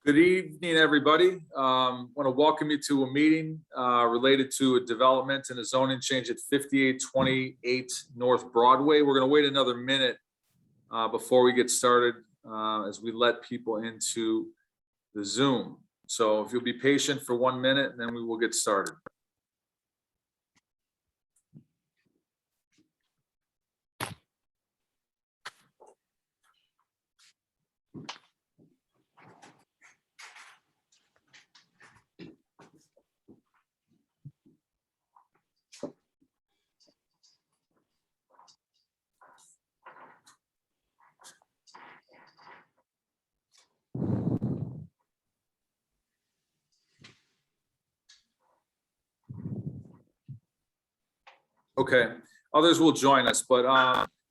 Good evening, everybody. Want to welcome you to a meeting related to a development and a zoning change at 5828 North Broadway. We're going to wait another minute before we get started as we let people into the Zoom. So if you'll be patient for 1 minute, and then we will get started. Okay, others will join us, but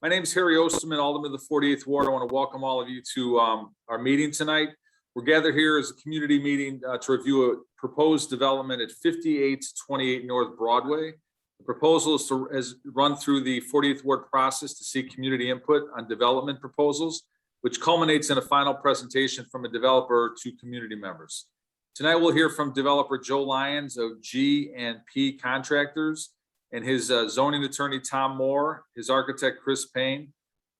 my name is Harry Osterman, Alderman of the 48th Ward. I want to welcome all of you to our meeting tonight. We're gathered here as a community meeting to review a proposed development at 5828 North Broadway. The proposal has run through the 48th Ward process to seek community input on development proposals, which culminates in a final presentation from a developer to community members. Tonight, we'll hear from developer Joe Lyons of G&P Contractors, and his zoning attorney, Tom Moore, his architect, Chris Payne.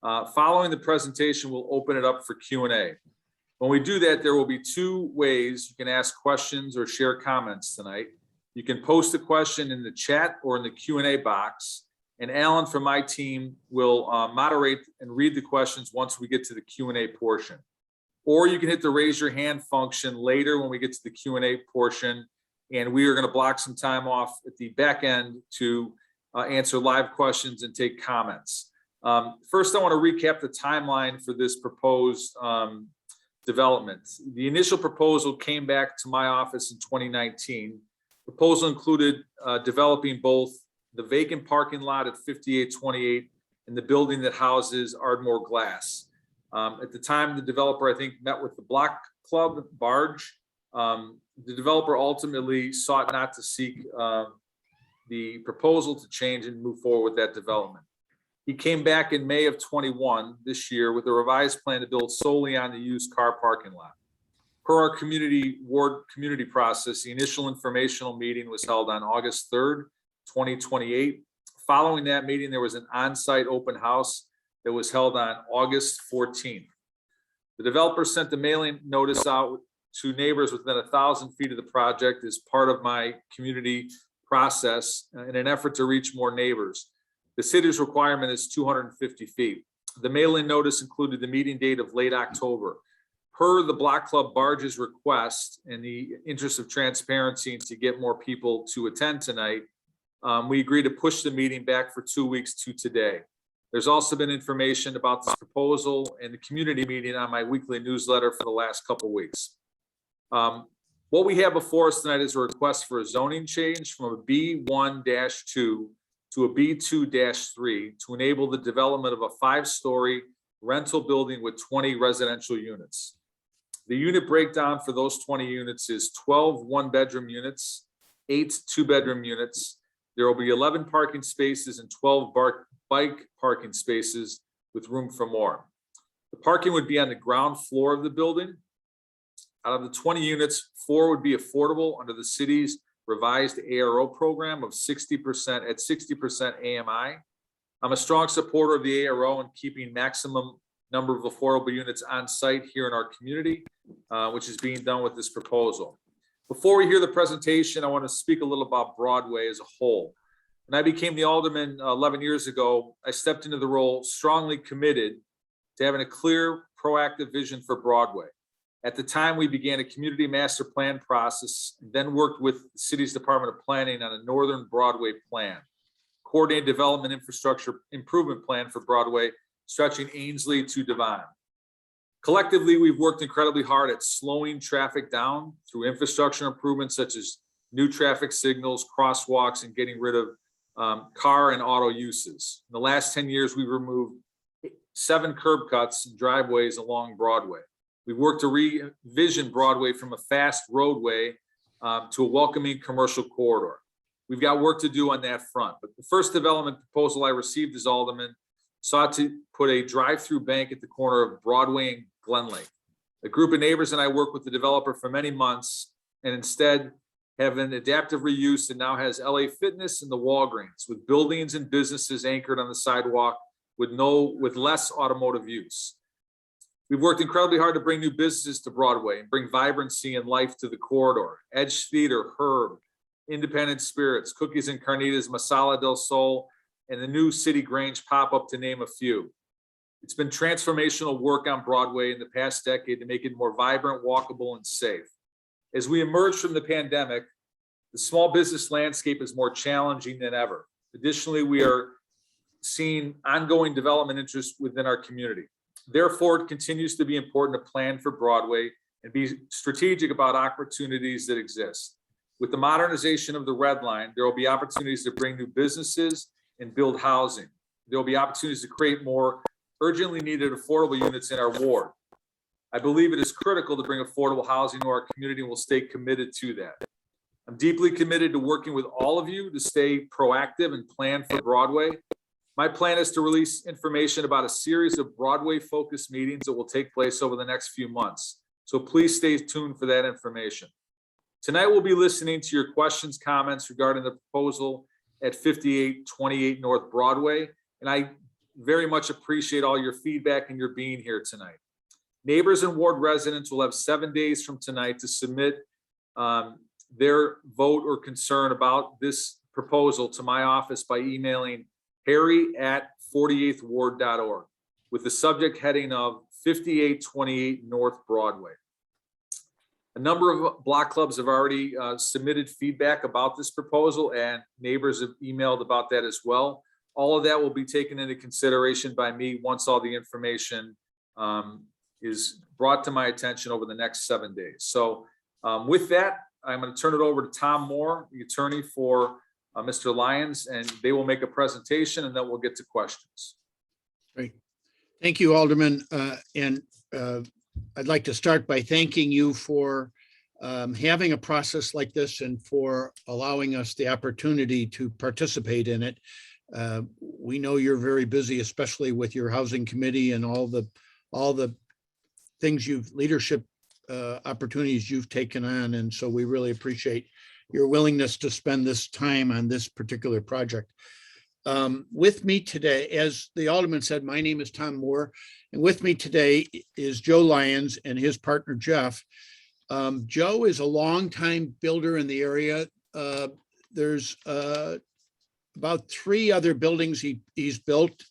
Following the presentation, we'll open it up for Q&A. When we do that, there will be two ways you can ask questions or share comments tonight. You can post a question in the chat or in the Q&A box, and Alan from my team will moderate and read the questions once we get to the Q&A portion. Or you can hit the raise your hand function later when we get to the Q&A portion, and we are going to block some time off at the back end to answer live questions and take comments. First, I want to recap the timeline for this proposed development. The initial proposal came back to my office in 2019. Proposal included developing both the vacant parking lot at 5828 and the building that houses Ardmore Glass. At the time, the developer, I think, met with the Block Club, Barge. The developer ultimately sought not to seek the proposal to change and move forward with that development. He came back in May of 21 this year with a revised plan to build solely on the used car parking lot. Per our ward community process, the initial informational meeting was held on August 3rd, 2028. Following that meeting, there was an on-site open house that was held on August 14th. The developer sent the mailing notice out to neighbors within 1,000 feet of the project as part of my community process in an effort to reach more neighbors. The city's requirement is 250 feet. The mailing notice included the meeting date of late October. Per the Block Club Barge's request, in the interest of transparency and to get more people to attend tonight, we agreed to push the meeting back for 2 weeks to today. There's also been information about this proposal and the community meeting on my weekly newsletter for the last couple of weeks. What we have before us tonight is a request for a zoning change from a B1-2 to a B2-3 to enable the development of a 5-story rental building with 20 residential units. The unit breakdown for those 20 units is 12 one-bedroom units, 8 two-bedroom units. There will be 11 parking spaces and 12 bike parking spaces with room for more. The parking would be on the ground floor of the building. Out of the 20 units, 4 would be affordable under the city's revised ARO program of 60% at 60% AMI. I'm a strong supporter of the ARO and keeping maximum number of affordable units on site here in our community, which is being done with this proposal. Before we hear the presentation, I want to speak a little about Broadway as a whole. When I became the alderman 11 years ago, I stepped into the role strongly committed to having a clear, proactive vision for Broadway. At the time, we began a community master plan process, and then worked with the city's Department of Planning on a Northern Broadway plan, coordinated development infrastructure improvement plan for Broadway, stretching Ainsley to Devon. Collectively, we've worked incredibly hard at slowing traffic down through infrastructure improvements such as new traffic signals, crosswalks, and getting rid of car and auto uses. In the last 10 years, we've removed 7 curb cuts and driveways along Broadway. We've worked to revision Broadway from a fast roadway to a welcoming commercial corridor. We've got work to do on that front, but the first development proposal I received as alderman sought to put a drive-through bank at the corner of Broadway and Glen Lake. A group of neighbors and I worked with the developer for many months and instead have an adaptive reuse that now has LA Fitness and the Walgreens with buildings and businesses anchored on the sidewalk with less automotive use. We've worked incredibly hard to bring new businesses to Broadway and bring vibrancy and life to the corridor. Edge Theater, Herb, Independent Spirits, Cookies and Carnitas, Masala del Sol, and the new City Grange pop-up, to name a few. It's been transformational work on Broadway in the past decade to make it more vibrant, walkable, and safe. As we emerge from the pandemic, the small business landscape is more challenging than ever. Additionally, we are seeing ongoing development interest within our community. Therefore, it continues to be important to plan for Broadway and be strategic about opportunities that exist. With the modernization of the Red Line, there will be opportunities to bring new businesses and build housing. There will be opportunities to create more urgently needed affordable units in our ward. I believe it is critical to bring affordable housing to our community and will stay committed to that. I'm deeply committed to working with all of you to stay proactive and plan for Broadway. My plan is to release information about a series of Broadway-focused meetings that will take place over the next few months. So please stay tuned for that information. Tonight, we'll be listening to your questions, comments regarding the proposal at 5828 North Broadway. And I very much appreciate all your feedback and your being here tonight. Neighbors and ward residents will have 7 days from tonight to submit their vote or concern about this proposal to my office by emailing harry@48thward.org with the subject heading of 5828 North Broadway. A number of block clubs have already submitted feedback about this proposal, and neighbors have emailed about that as well. All of that will be taken into consideration by me once all the information is brought to my attention over the next 7 days. So with that, I'm going to turn it over to Tom Moore, the attorney for Mr. Lyons, and they will make a presentation and then we'll get to questions. Great. Thank you, Alderman. I'd like to start by thanking you for having a process like this and for allowing us the opportunity to participate in it. We know you're very busy, especially with your housing committee and all the things leadership opportunities you've taken on. And so we really appreciate your willingness to spend this time on this particular project. With me today, as the Alderman said, my name is Tom Moore, and with me today is Joe Lyons and his partner, Jeff. Joe is a longtime builder in the area. There's about 3 other buildings he's built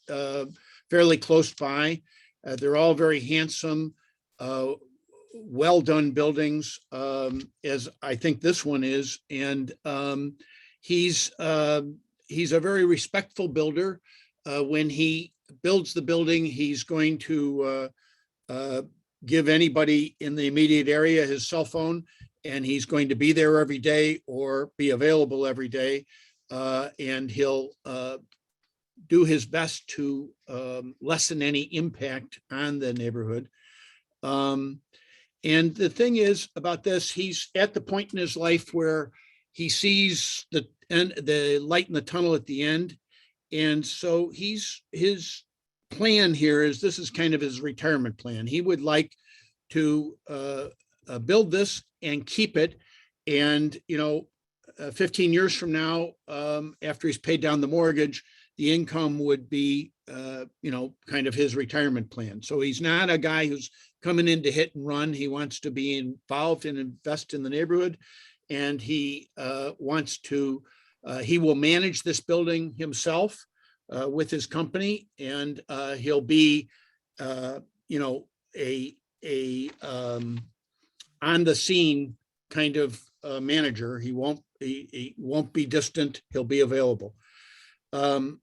fairly close by. They're all very handsome, well-done buildings, as I think this one is. And he's a very respectful builder. When he builds the building, he's going to give anybody in the immediate area his cell phone, and he's going to be there every day or be available every day. And he'll do his best to lessen any impact on the neighborhood. And the thing is about this, he's at the point in his life where he sees the light in the tunnel at the end. And so his plan here is, this is kind of his retirement plan. He would like to build this and keep it. And, 15 years from now, after he's paid down the mortgage, the income would be, kind of his retirement plan. So he's not a guy who's coming in to hit and run. He wants to be involved and invest in the neighborhood. And he wants to, he will manage this building himself with his company. And he'll be, on the scene kind of manager. He won't be distant. He'll be available.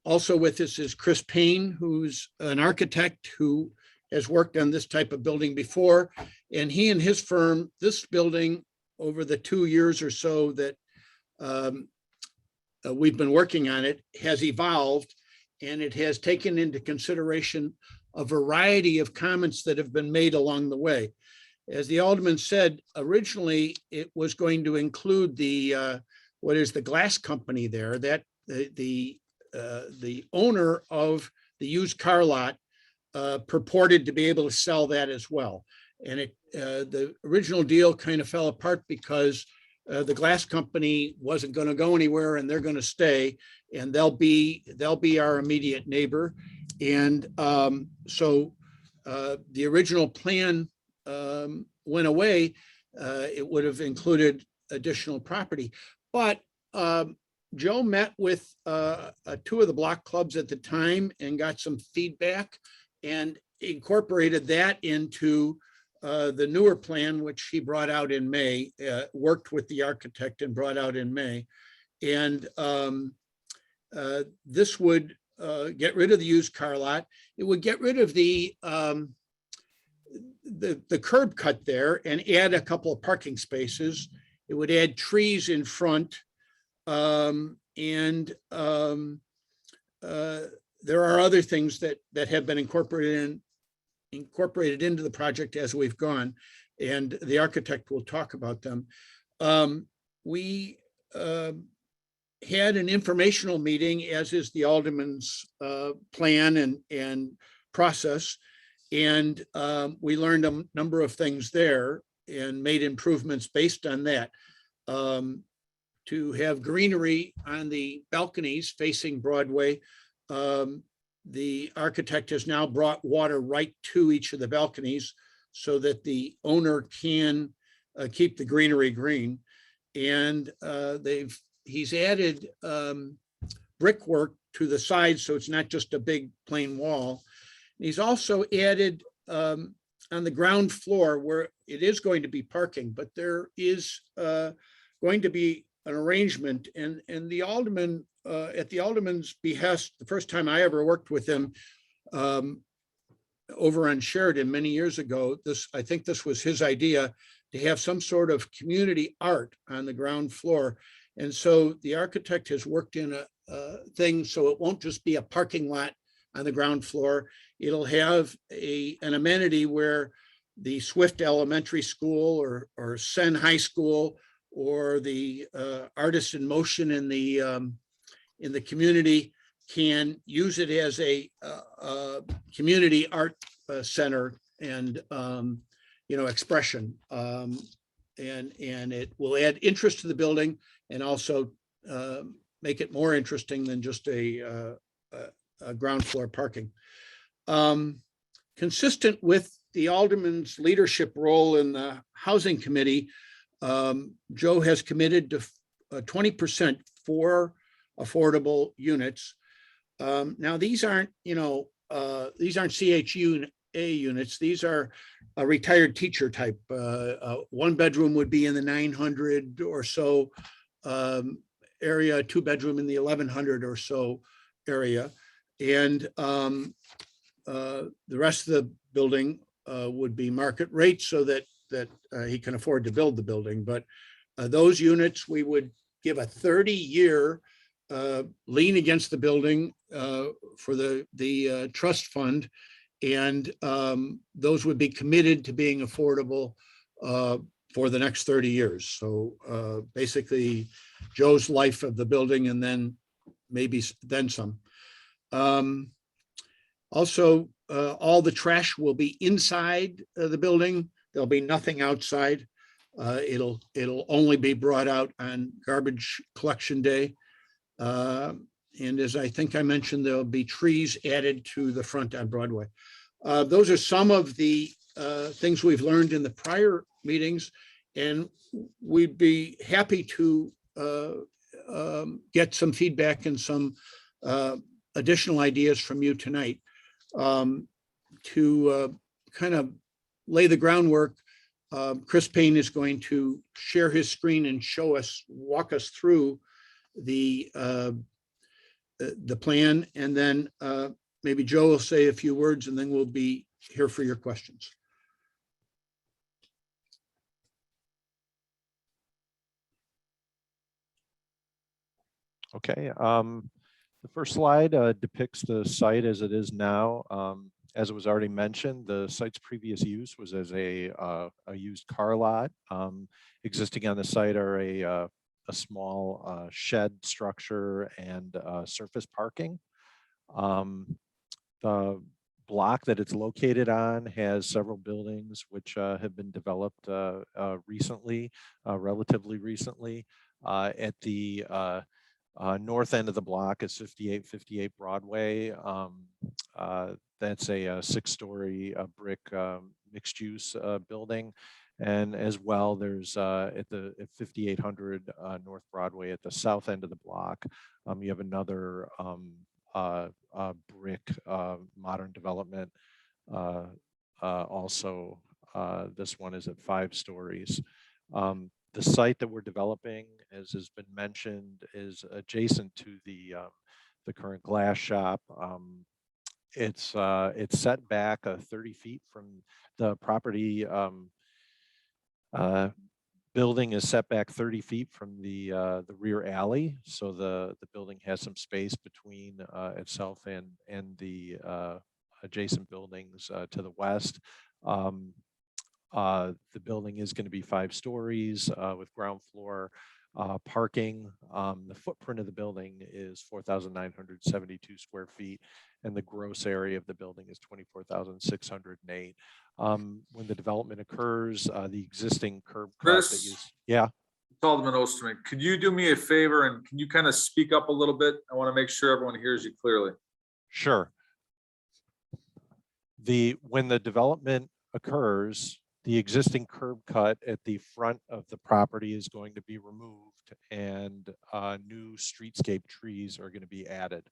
Also with us is Chris Payne, who's an architect who has worked on this type of building before. And he and his firm, this building, over the 2 years or so that we've been working on it, has evolved, and it has taken into consideration a variety of comments that have been made along the way. As the Alderman said, originally it was going to include the what is the glass company there, that the owner of the used car lot purported to be able to sell that as well. And the original deal kind of fell apart because the glass company wasn't going to go anywhere, and they're going to stay, and they'll be our immediate neighbor. And so the original plan went away. It would have included additional property, but Joe met with two of the block clubs at the time and got some feedback and incorporated that into the newer plan, which he brought out in May, worked with the architect and brought out in May. And this would get rid of the used car lot. It would get rid of the curb cut there and add a couple of parking spaces. It would add trees in front. And there are other things that have been incorporated into the project as we've gone, and the architect will talk about them. We had an informational meeting, as is the alderman's plan and process, and we learned a number of things there and made improvements based on that. To have greenery on the balconies facing Broadway. The architect has now brought water right to each of the balconies so that the owner can keep the greenery green. And he's added brickwork to the sides, so it's not just a big plain wall. He's also added on the ground floor, where it is going to be parking, but there is going to be an arrangement, and the alderman, at the alderman's behest, the first time I ever worked with him over on Sheridan many years ago, I think this was his idea, to have some sort of community art on the ground floor. And so the architect has worked in a thing so it won't just be a parking lot on the ground floor. It'll have an amenity where the Swift Elementary School or Sen High School or the Artists in Motion in the community can use it as a community art center and expression, and it will add interest to the building and also make it more interesting than just a ground floor parking. Consistent with the alderman's leadership role in the housing committee, Joe has committed to 20% for affordable units. Now these aren't CHUA units. These are a retired teacher type. One bedroom would be in the 900 or so area, two bedroom in the 1100 or so area. And the rest of the building would be market rate so that he can afford to build the building. But those units, we would give a 30-year lien against the building for the trust fund. And those would be committed to being affordable for the next 30 years. So basically Joe's life of the building and then maybe then some. Also, all the trash will be inside the building. There'll be nothing outside. It'll only be brought out on garbage collection day. And as I think I mentioned, there'll be trees added to the front on Broadway. Those are some of the things we've learned in the prior meetings, and we'd be happy to get some feedback and some additional ideas from you tonight to kind of lay the groundwork. Chris Payne is going to share his screen and walk us through the plan, and then maybe Joe will say a few words, and then we'll be here for your questions. Okay. The first slide depicts the site as it is now. As it was already mentioned, the site's previous use was as a used car lot. Existing on the site are a small shed structure and surface parking. The block that it's located on has several buildings which have been developed recently, relatively recently. At the north end of the block is 5858 Broadway. That's a 6-story brick mixed-use building. And as well, there's at 5800 North Broadway at the south end of the block, you have another brick modern development. Also, this one is at 5 stories. The site that we're developing, as has been mentioned, is adjacent to the current glass shop. It's set back 30 feet from the property. Building is set back 30 feet from the rear alley, so the building has some space between itself and the adjacent buildings to the west. The building is going to be 5 stories with ground floor parking. The footprint of the building is 4,972 square feet, and the gross area of the building is 24,608. When the development occurs, the existing curb cut that Chris? you, yeah, Alderman Osterman, could you do me a favor and can you kind of speak up a little bit? I want to make sure everyone hears you clearly. sure. When the development occurs, the existing curb cut at the front of the property is going to be removed, and new streetscape trees are going to be added.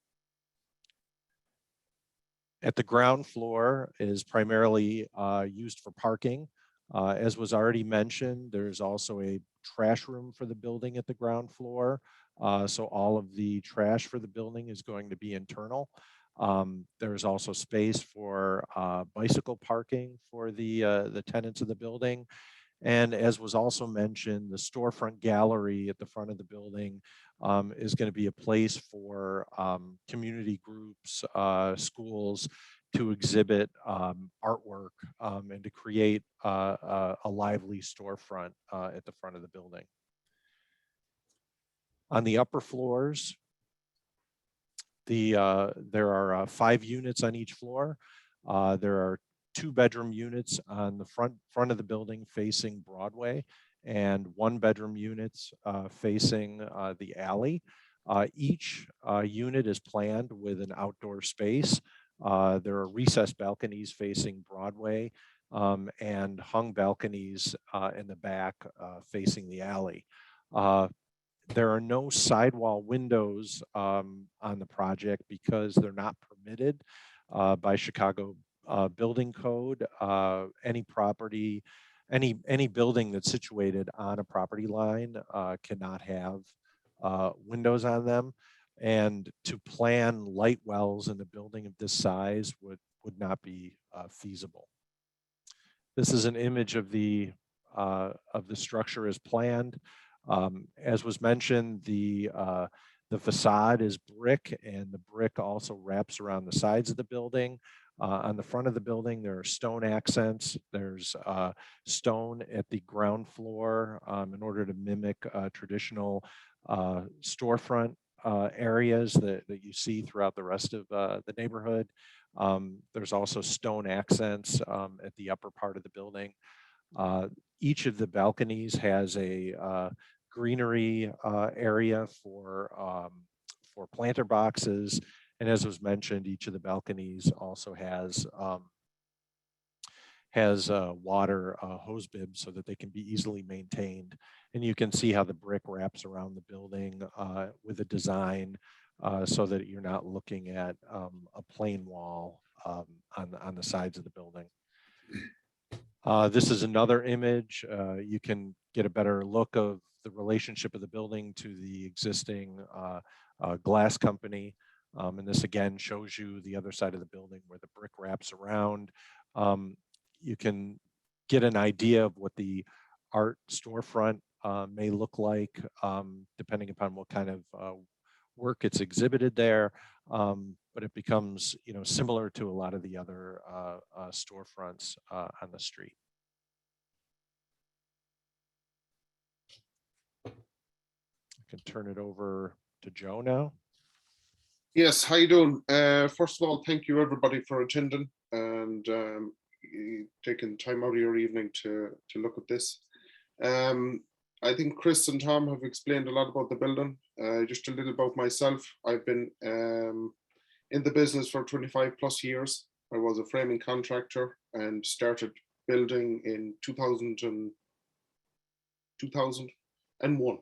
At the ground floor is primarily used for parking. As was already mentioned, there's also a trash room for the building at the ground floor. So all of the trash for the building is going to be internal. There's also space for bicycle parking for the tenants of the building. And as was also mentioned, the storefront gallery at the front of the building is going to be a place for community groups, schools to exhibit artwork and to create a lively storefront at the front of the building. On the upper floors, there are 5 units on each floor. There are 2-bedroom units on the front of the building facing Broadway, and 1-bedroom units facing the alley. Each unit is planned with an outdoor space. There are recessed balconies facing Broadway and hung balconies in the back facing the alley. There are no sidewall windows on the project because they're not permitted by Chicago building code. Any property, any building that's situated on a property line cannot have windows on them. And to plan light wells in a building of this size would not be feasible. This is an image of the structure as planned. As was mentioned, the facade is brick, and the brick also wraps around the sides of the building. On the front of the building, there are stone accents. There's stone at the ground floor in order to mimic traditional storefront areas that you see throughout the rest of the neighborhood. There's also stone accents at the upper part of the building. Each of the balconies has a greenery area for planter boxes. And as was mentioned, each of the balconies also has water hose bibs so that they can be easily maintained. And you can see how the brick wraps around the building with a design so that you're not looking at a plain wall on the sides of the building. This is another image. You can get a better look of the relationship of the building to the existing glass company. And this again shows you the other side of the building where the brick wraps around. You can get an idea of what the art storefront may look like, depending upon what kind of work it's exhibited there. But it becomes, similar to a lot of the other storefronts on the street. I can turn it over to Joe now. Yes, how you doing? First of all, thank you everybody for attending and taking time out of your evening to look at this. I think Chris and Tom have explained a lot about the building. Just a little about myself. I've been in the business for 25 plus years. I was a framing contractor and started building in 2001.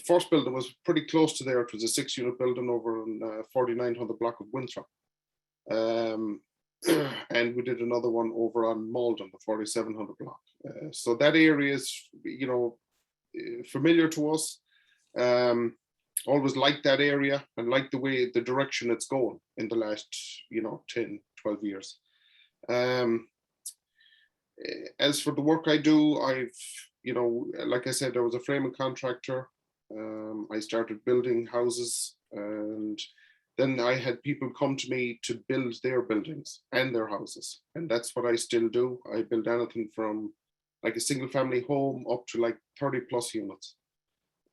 First building was pretty close to there. It was a 6-unit building over in 4900 block of Winthrop. And we did another one over on Malden, the 4700 block. So that area is, familiar to us. Always liked that area and liked the direction it's going in the last, 10, 12 years. As for the work I do, like I said, I was a framing contractor. I started building houses, and then I had people come to me to build their buildings and their houses. And that's what I still do. I build anything from like a single family home up to like 30 plus units.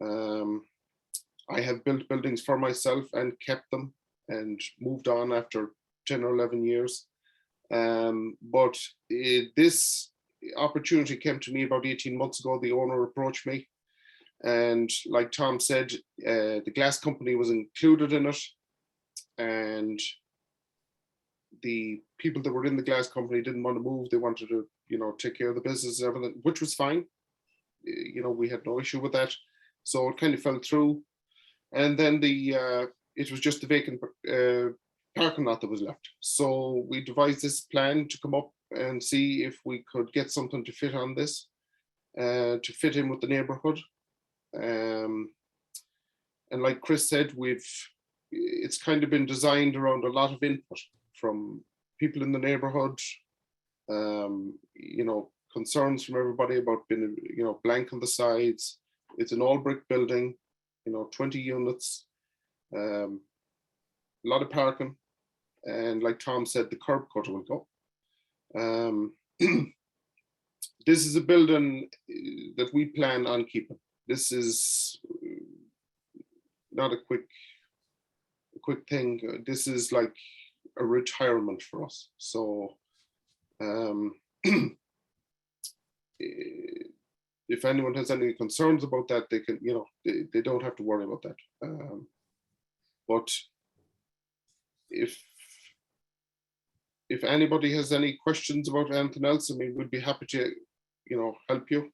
I have built buildings for myself and kept them and moved on after 10 or 11 years. But this opportunity came to me about 18 months ago. The owner approached me, and like Tom said, the glass company was included in it, and the people that were in the glass company didn't want to move. They wanted to, take care of the business and everything, which was fine. We had no issue with that. So it kind of fell through. And then it was just the vacant parking lot that was left. So we devised this plan to come up and see if we could get something to fit on this, to fit in with the neighborhood. And like Chris said, it's kind of been designed around a lot of input from people in the neighborhood, concerns from everybody about being, blank on the sides. It's an all brick building, 20 units, a lot of parking. And like Tom said, the curb cutter will go. This is a building that we plan on keeping. This is not a quick thing. This is like a retirement for us. So if anyone has any concerns about that, they can, they don't have to worry about that. But if anybody has any questions about anything else, I mean, we'd be happy to, help you.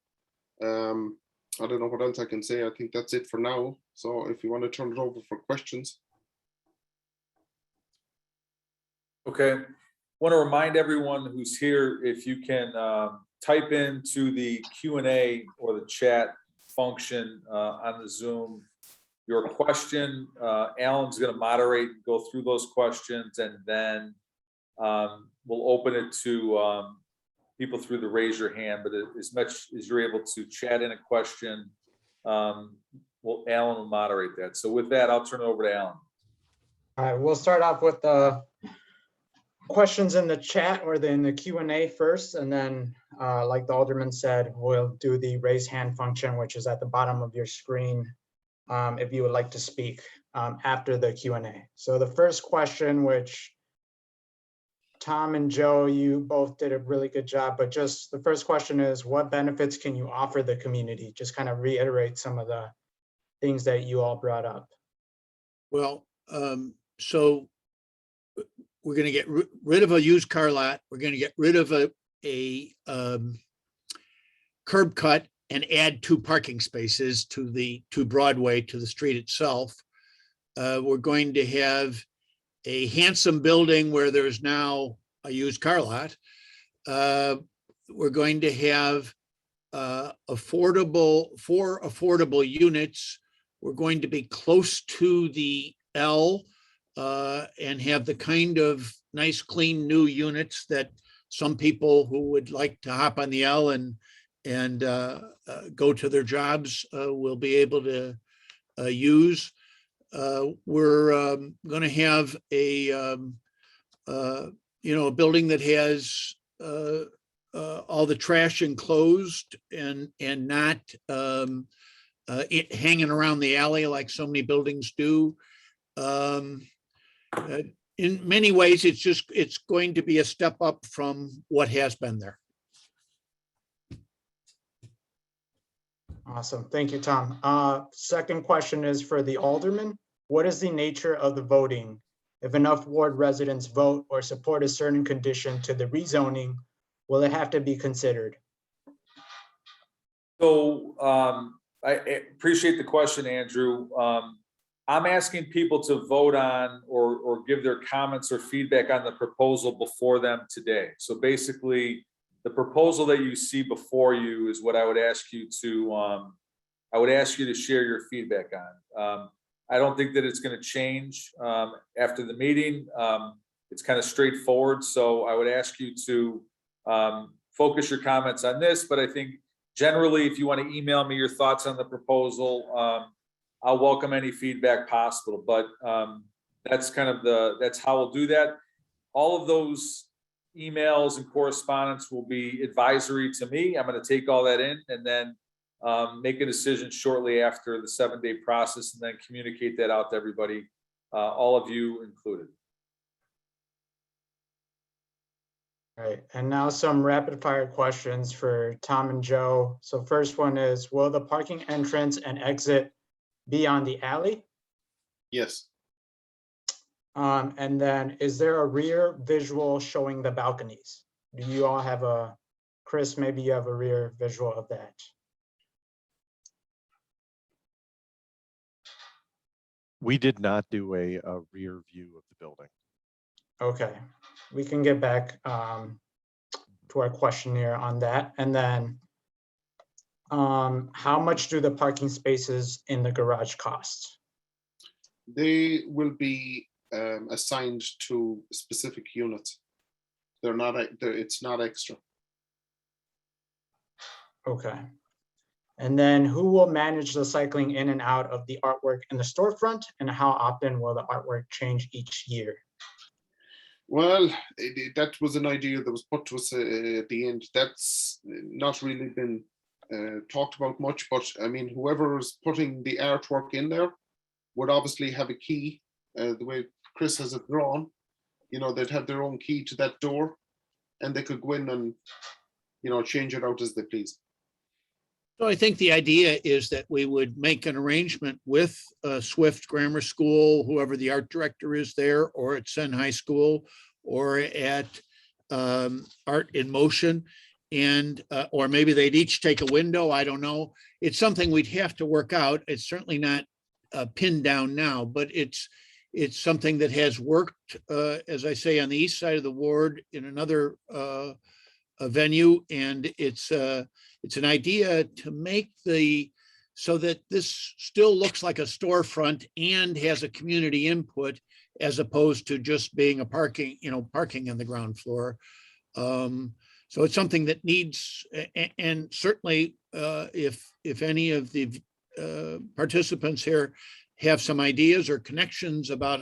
I don't know what else I can say. I think that's it for now. So if you want to turn it over for questions. Okay. Want to remind everyone who's here, if you can type into the Q&A or the chat function on the Zoom your question. Alan's going to moderate, go through those questions, and then we'll open it to people through the raise your hand. But as much as you're able to chat in a question, Alan will moderate that. So with that, I'll turn it over to Alan. All right, we'll start off with the questions in the chat or in the Q&A first, and then like the Alderman said, we'll do the raise hand function, which is at the bottom of your screen, if you would like to speak after the Q&A. So the first question, which Tom and Joe, you both did a really good job, but just the first question is, what benefits can you offer the community? Just kind of reiterate some of the things that you all brought up. Well, so we're going to get rid of a used car lot. We're going to get rid of a curb cut and add 2 parking spaces to Broadway, to the street itself. We're going to have a handsome building where there's now a used car lot. We're going to have four affordable units. We're going to be close to the L and have the kind of nice, clean, new units that some people who would like to hop on the L and go to their jobs will be able to use. We're going to have a building that has all the trash enclosed and not it hanging around the alley like so many buildings do. Um, in many ways, it's going to be a step up from what has been there. Awesome. Thank you, Tom. Second question is for the alderman. What is the nature of the voting? If enough ward residents vote or support a certain condition to the rezoning, will it have to be considered? So I appreciate the question, Andrew. I'm asking people to vote on or give their comments or feedback on the proposal before them today. So basically, the proposal that you see before you is what I would ask you to share your feedback on. I don't think that it's going to change after the meeting. It's kind of straightforward. So I would ask you to focus your comments on this, but I think generally, if you want to email me your thoughts on the proposal, I'll welcome any feedback possible, but that's kind of that's how we'll do that. All of those emails and correspondence will be advisory to me. I'm going to take all that in and then make a decision shortly after the 7-day process and then communicate that out to everybody, all of you included. All right, and now some rapid fire questions for Tom and Joe. So first one is, will the parking entrance and exit be on the alley? Yes. And then is there a rear visual showing the balconies? Do you all have Chris, maybe you have a rear visual of that? We did not do a rear view of the building. Okay, we can get back to our questionnaire on that. And then how much do the parking spaces in the garage cost? They will be assigned to specific units. They're not, it's not extra. Okay. And then who will manage the cycling in and out of the artwork in the storefront, and how often will the artwork change each year? Well, that was an idea that was put to us at the end. That's not really been talked about much, but I mean, whoever is putting the artwork in there would obviously have a key, the way Chris has it drawn. You know, they'd have their own key to that door, and they could go in and, you know, change it out as they please. So I think the idea is that we would make an arrangement with Swift Grammar School, whoever the art director is there, or at Senn High School, or at Art in Motion, and or maybe they'd each take a window. I don't know. It's something we'd have to work out. It's certainly not pinned down now, but it's something that has worked, as I say, on the east side of the ward in another venue, and it's an idea to make so that this still looks like a storefront and has a community input, as opposed to just being a parking on the ground floor. So it's something that needs, and certainly if any of the participants here have some ideas or connections about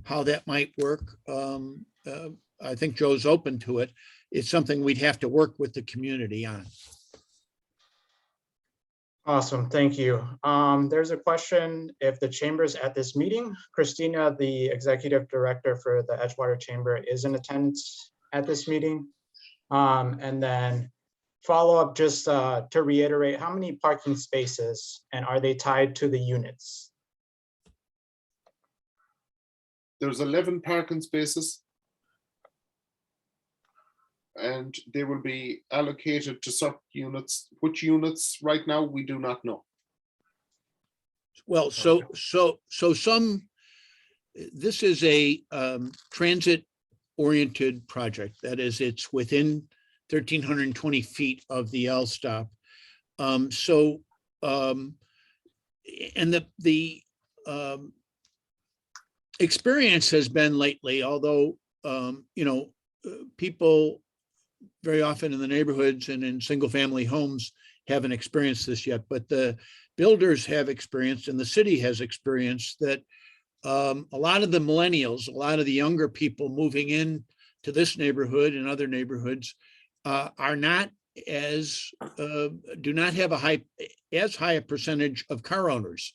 how that might work, I think Joe's open to it. It's something we'd have to work with the community on. Awesome, thank you. There's a question if the chamber's at this meeting. Christina, the executive director for the Edgewater Chamber, is in attendance at this meeting. And then follow up just to reiterate, how many parking spaces and are they tied to the units? There's 11 parking spaces, and they will be allocated to certain units. Which units right now, we do not know. Well, so this is a transit oriented project. That is, it's within 1,320 feet of the L stop. And the experience has been lately, although, people very often in the neighborhoods and in single family homes haven't experienced this yet, but the builders have experienced and the city has experienced that a lot of the millennials, a lot of the younger people moving in to this neighborhood and other neighborhoods are not do not have as high a percentage of car owners.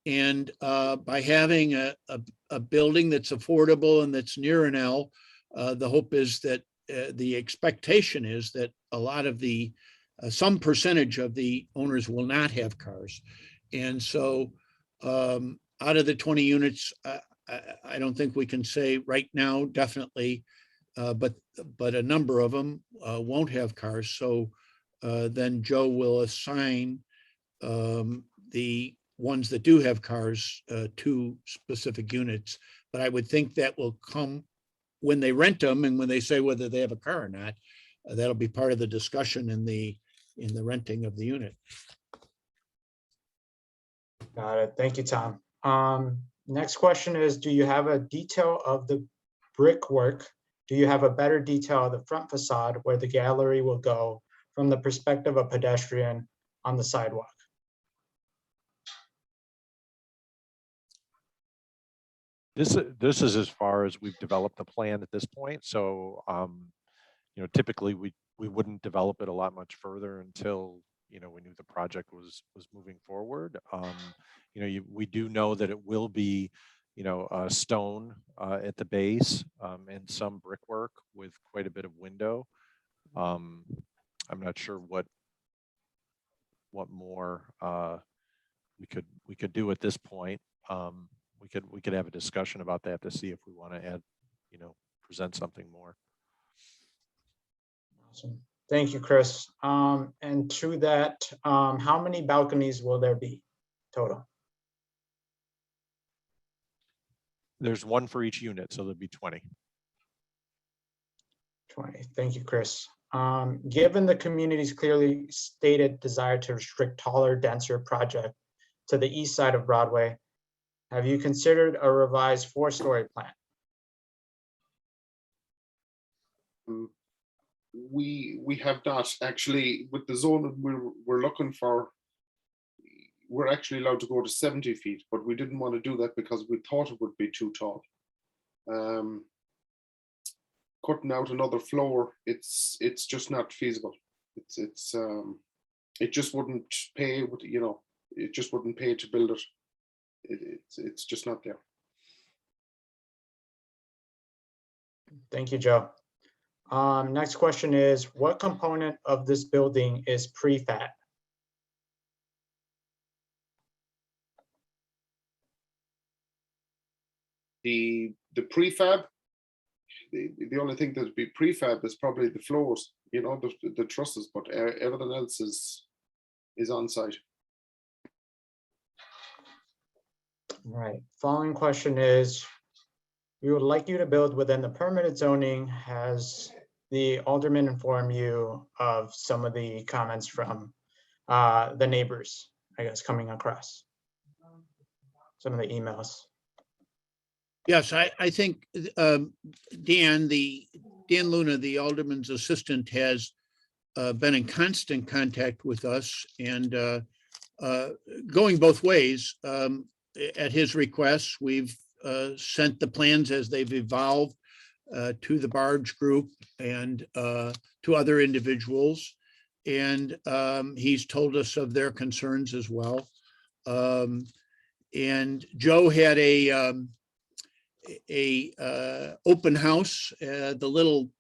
And by having a building that's affordable and that's near an L, the hope is that the expectation is that a lot of the some percentage of the owners will not have cars. And so out of the 20 units, I don't think we can say right now, definitely, but a number of them won't have cars. So then Joe will assign the ones that do have cars to specific units. But I would think that will come when they rent them and when they say whether they have a car or not. That'll be part of the discussion in the renting of the unit. Got it. Thank you, Tom. Next question is, do you have a detail of the brickwork? Do you have a better detail of the front facade where the gallery will go from the perspective of pedestrian on the sidewalk? This is as far as we've developed a plan at this point. So, you know, typically we wouldn't develop it a lot much further until, you know, we knew the project was moving forward. You know, we do know that it will be, you know, stone at the base and some brickwork with quite a bit of window. I'm not sure what more we could do at this point. We could have a discussion about that to see if we want to add, you know, present something more. Awesome. Thank you, Chris. And to that, how many balconies will there be total? There's one for each unit, so there'll be 20. 20. Thank you, Chris. Given the community's clearly stated desire to restrict taller, denser project to the east side of Broadway, have you considered a revised 4-story plan? We have not actually with the zone we're looking for. We're actually allowed to go to 70 feet, but we didn't want to do that because we thought it would be too tall. Cutting out another floor, it's just not feasible. It just wouldn't pay. You know, it just wouldn't pay to build it. It's just not there. Thank you, Joe. Next question is, what component of this building is prefab? The prefab, the only thing that'd be prefab is probably the floors, you know, the trusses, but everything else is on site. All right. Following question is, we would like you to build within the permitted zoning. Has the alderman informed you of some of the comments from the neighbors, I guess, coming across some of the emails? Yes, I think Dan Luna, the alderman's assistant, has been in constant contact with us and going both ways. At his request, we've sent the plans as they've evolved to the barge group and to other individuals. And he's told us of their concerns as well. And Joe had a open house, the little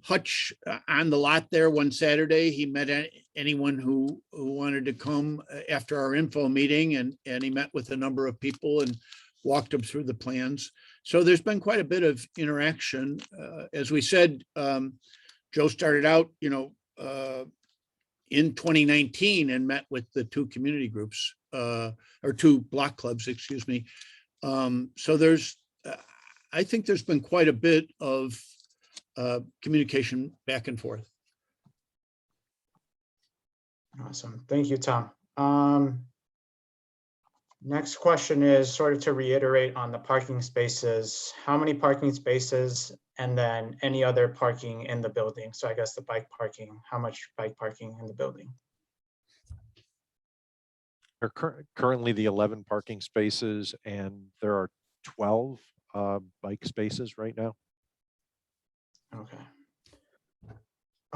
hutch on the lot there one Saturday. He met anyone who wanted to come after our info meeting, and he met with a number of people and walked them through the plans. So there's been quite a bit of interaction. As we said, Joe started out, you know, in 2019 and met with the 2 community groups or 2 block clubs, excuse me. So there's, I think there's been quite a bit of communication back and forth. Awesome. Thank you, Tom. Next question is sort of to reiterate on the parking spaces. How many parking spaces and then any other parking in the building? So I guess the bike parking, how much bike parking in the building? There are currently the 11 parking spaces, and there are 12 bike spaces right now. Okay.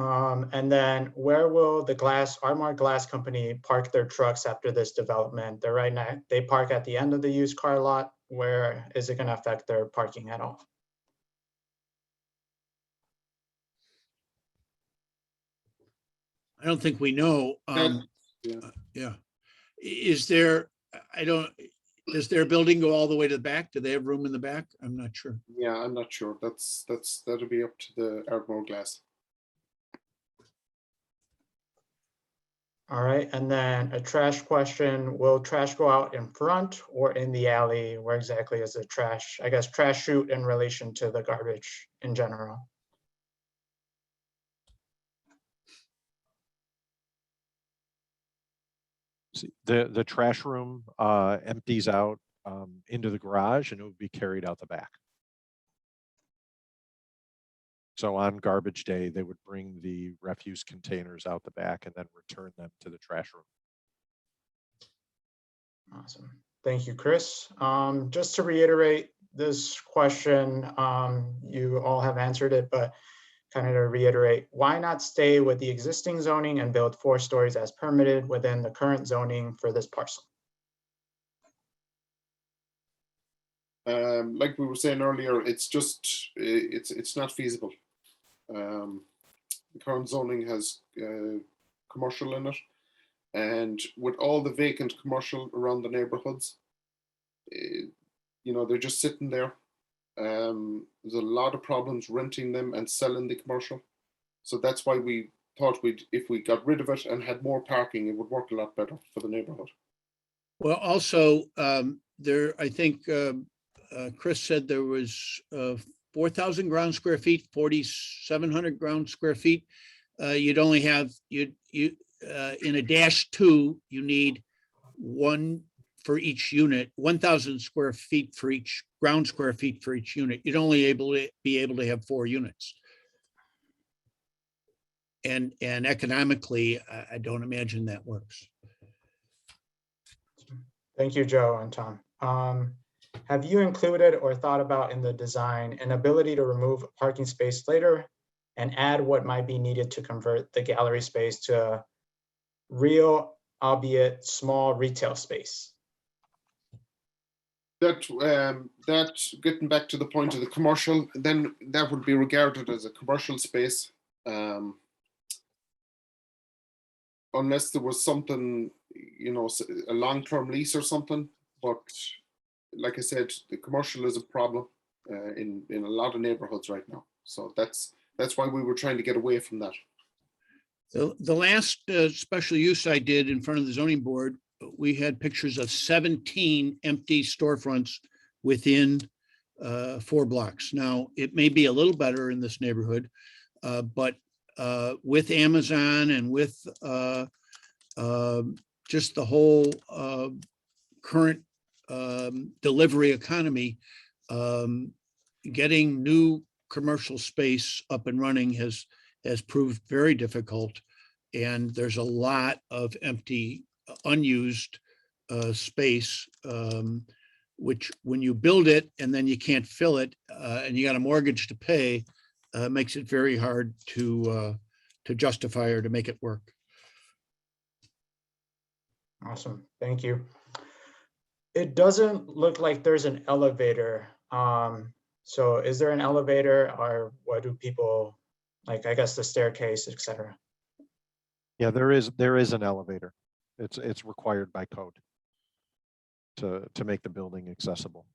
And then where will the Armour Glass Company park their trucks after this development? They're right now, they park at the end of the used car lot. Where is it gonna affect their parking at all? I don't think we know. Yeah. Yeah. Is there, I don't, does their building go all the way to the back? Do they have room in the back? I'm not sure. Yeah, I'm not sure. That'll be up to the Ardmore Glass. All right, and then a trash question, will trash go out in front or in the alley? Where exactly is the trash, I guess, trash chute in relation to the garbage in general? See, the trash room empties out into the garage, and it would be carried out the back. So on garbage day, they would bring the refuse containers out the back and then return them to the trash room. Awesome. Thank you, Chris. Just to reiterate this question, you all have answered it, but kind of to reiterate, why not stay with the existing zoning and build 4 stories as permitted within the current zoning for this parcel? Like we were saying earlier, it's just, it's not feasible. The current zoning has commercial in it, and with all the vacant commercial around the neighborhoods, you know, they're just sitting there. There's a lot of problems renting them and selling the commercial. So that's why we thought if we got rid of it and had more parking, it would work a lot better for the neighborhood. Well, also, there, I think Chris said there was 4,000 ground square feet, 4,700 ground square feet. You'd only have, in a -2, you need 1 for each unit, 1,000 square feet for each ground square feet for each unit. You'd only be able to have 4 units. And economically, I don't imagine that works. Thank you, Joe and Tom. Have you included or thought about in the design an ability to remove a parking space later and add what might be needed to convert the gallery space to a real, albeit small, retail space? That getting back to the point of the commercial, then that would be regarded as a commercial space, unless there was something, you know, a long-term lease or something. But like I said, the commercial is a problem in a lot of neighborhoods right now. So that's why we were trying to get away from that. The last special use I did in front of the zoning board, we had pictures of 17 empty storefronts within 4 blocks. Now, it may be a little better in this neighborhood, but with Amazon and with just the whole current delivery economy, getting new commercial space up and running has proved very difficult. And there's a lot of empty, unused space, which when you build it and then you can't fill it, and you got a mortgage to pay, makes it very hard to justify or to make it work. Awesome, thank you. It doesn't look like there's an elevator. So is there an elevator, or what do people, like, I guess the staircase, etc.? Yeah, there is an elevator. It's required by code to make the building accessible.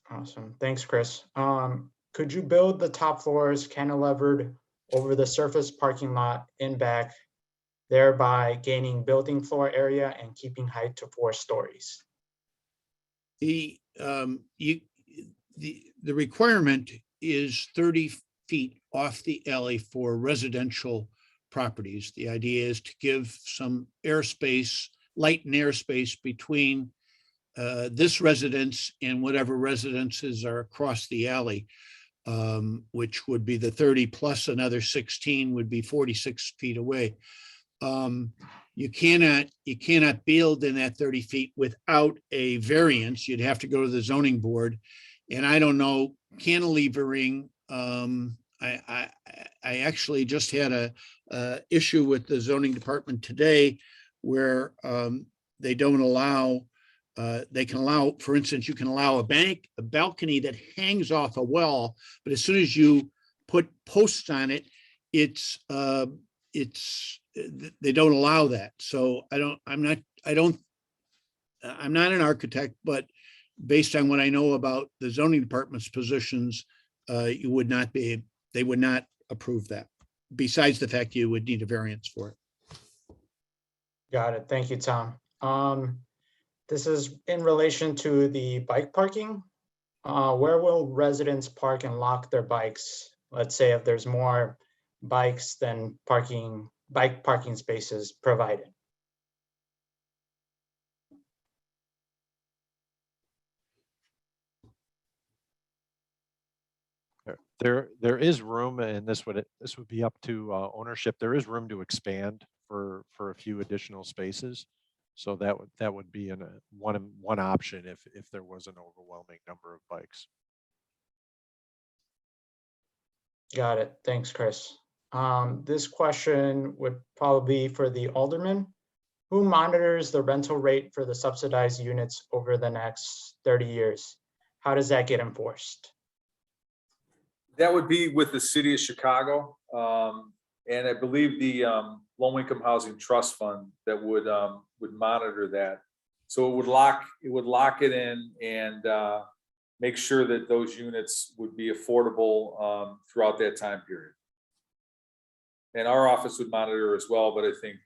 Awesome, thanks, Chris. Could you build the top floors cantilevered over the surface parking lot in back, thereby gaining building floor area and keeping height to 4 stories? The requirement is 30 feet off the alley for residential properties. The idea is to give some airspace, light and airspace between this residence and whatever residences are across the alley, which would be the 30 plus another 16 would be 46 feet away. You cannot build in that 30 feet without a variance. You'd have to go to the zoning board. And I don't know, cantilevering, I I actually just had a issue with the zoning department today where they don't allow, they can allow, for instance, you can allow a balcony that hangs off a well, but as soon as you put posts on it, they don't allow that. So I'm not an architect, but based on what I know about the zoning department's positions, they would not approve that. Besides the fact you would need a variance for it. Got it. Thank you, Tom. This is in relation to the bike parking. Where will residents park and lock their bikes? Let's say if there's more bikes than bike parking spaces provided. There is room, and this would be up to ownership. There is room to expand for a few additional spaces. So that would be one option if there was an overwhelming number of bikes. Got it. Thanks, Chris. This question would probably be for the alderman. Who monitors the rental rate for the subsidized units over the next 30 years? How does that get enforced? That would be with the city of Chicago. And I believe the Low Income Housing Trust Fund that would monitor that. So it would lock it in and make sure that those units would be affordable throughout that time period. And our office would monitor as well, but I think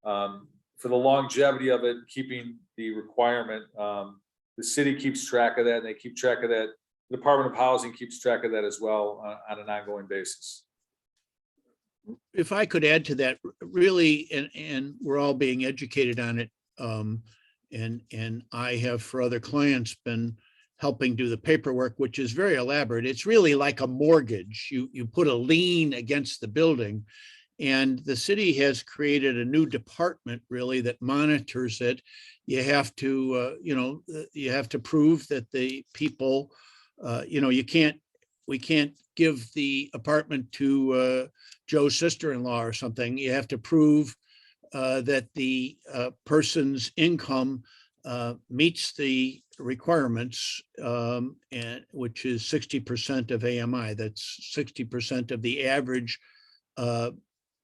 for the longevity of it, keeping the requirement, the city keeps track of that, and they keep track of that. The Department of Housing keeps track of that as well on an ongoing basis. If I could add to that, really, and we're all being educated on it, and I have for other clients been helping do the paperwork, which is very elaborate. It's really like a mortgage. You put a lien against the building, and the city has created a new department really that monitors it. You have to, you have to prove that the people, we can't give the apartment to Joe's sister-in-law or something. You have to prove that the person's income meets the requirements, and which is 60% of AMI. That's 60% of the average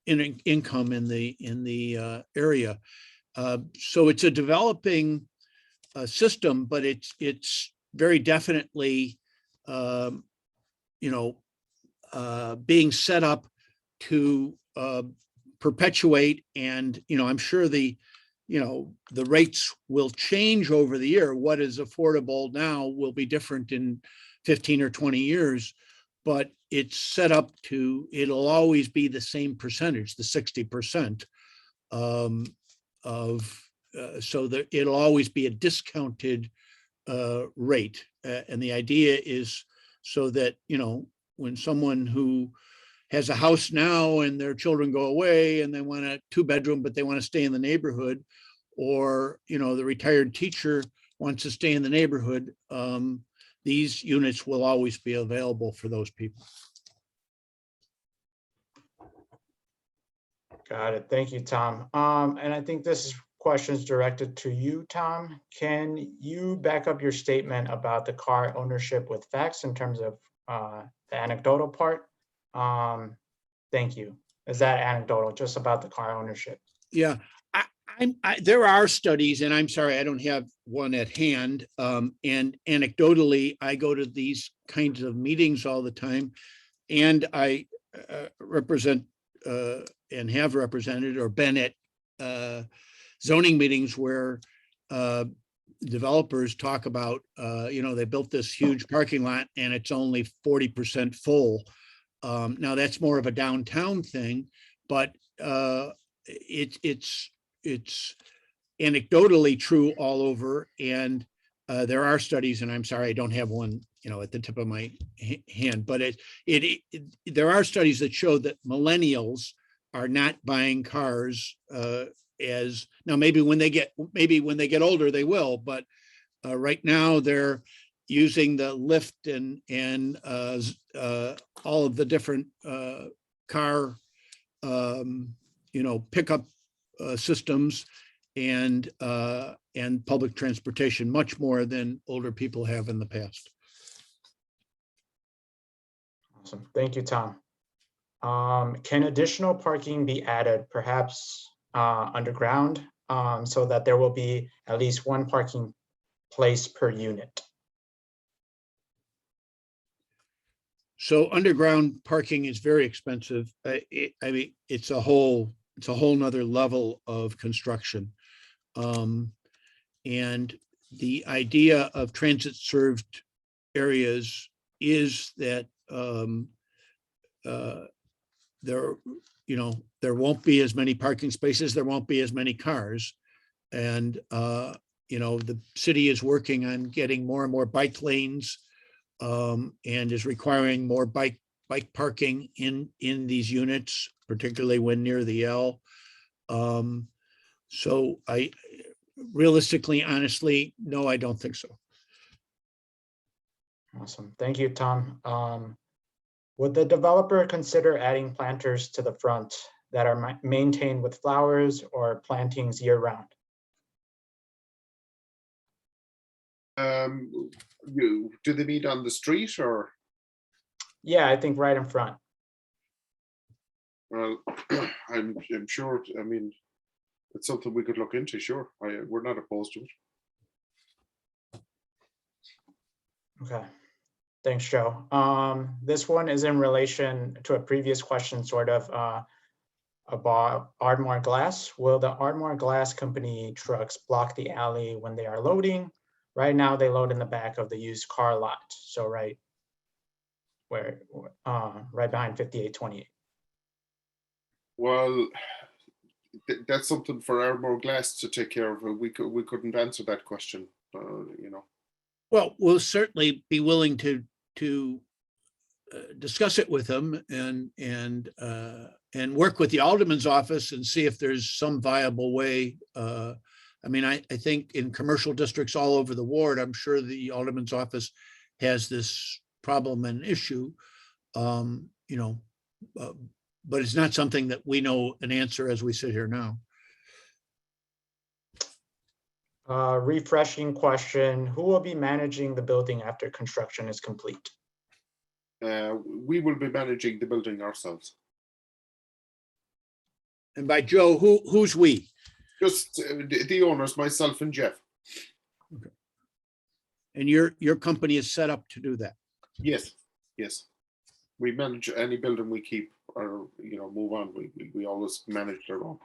income in the area. So it's a developing system, but it's very definitely being set up to perpetuate, and I'm sure the rates will change over the year. What is affordable now will be different in 15 or 20 years, but it's set up to, it'll always be the same percentage, the 60% so that it'll always be a discounted rate. And the idea is so that, when someone who has a house now and their children go away and they want a 2-bedroom, but they want to stay in the neighborhood, or, the retired teacher wants to stay in the neighborhood, these units will always be available for those people. Got it. Thank you, Tom. And I think this question is directed to you, Tom. Can you back up your statement about the car ownership with facts in terms of the anecdotal part? Thank you. Is that anecdotal, just about the car ownership? Yeah, there are studies, and I'm sorry, I don't have one at hand. And anecdotally, I go to these kinds of meetings all the time, and I represent and have represented or been at zoning meetings where developers talk about, they built this huge parking lot and it's only 40% full. Now that's more of a downtown thing, but it's anecdotally true all over. And there are studies, and I'm sorry, I don't have one, at the tip of my hand, but there are studies that show that millennials are not buying cars as now. Maybe when they get older, they will, but right now they're using the Lyft and all of the different car, pickup systems and public transportation, much more than older people have in the past. Awesome. Thank you, Tom. Can additional parking be added, perhaps underground, so that there will be at least one parking place per unit? So underground parking is very expensive. I mean, it's a whole nother level of construction. And the idea of transit served areas is that there won't be as many parking spaces, there won't be as many cars. And the city is working on getting more and more bike lanes, and is requiring more bike parking in these units, particularly when near the L. So I realistically, honestly, no, I don't think so. Awesome. Thank you, Tom. Would the developer consider adding planters to the front that are maintained with flowers or plantings year round? Do they meet on the street or? Yeah, I think right in front. Well, I'm sure, I mean, it's something we could look into, sure. We're not opposed to it. Okay. Thanks, Joe. This one is in relation to a previous question, sort of about Ardmore Glass. Will the Ardmore Glass Company trucks block the alley when they are loading? Right now, they load in the back of the used car lot. So right behind 5828. Well, that's something for Ardmore Glass to take care of. We couldn't answer that question, Well, we'll certainly be willing to discuss it with them and work with the alderman's office and see if there's some viable way. I mean, I think in commercial districts all over the ward, I'm sure the alderman's office has this problem and issue, but it's not something that we know an answer as we sit here now. Refreshing question, who will be managing the building after construction is complete? We will be managing the building ourselves. And by Joe, who's we? Just the owners, myself and Jeff. Okay. And your company is set up to do that? Yes. We manage any building we keep or move on. We always manage their own.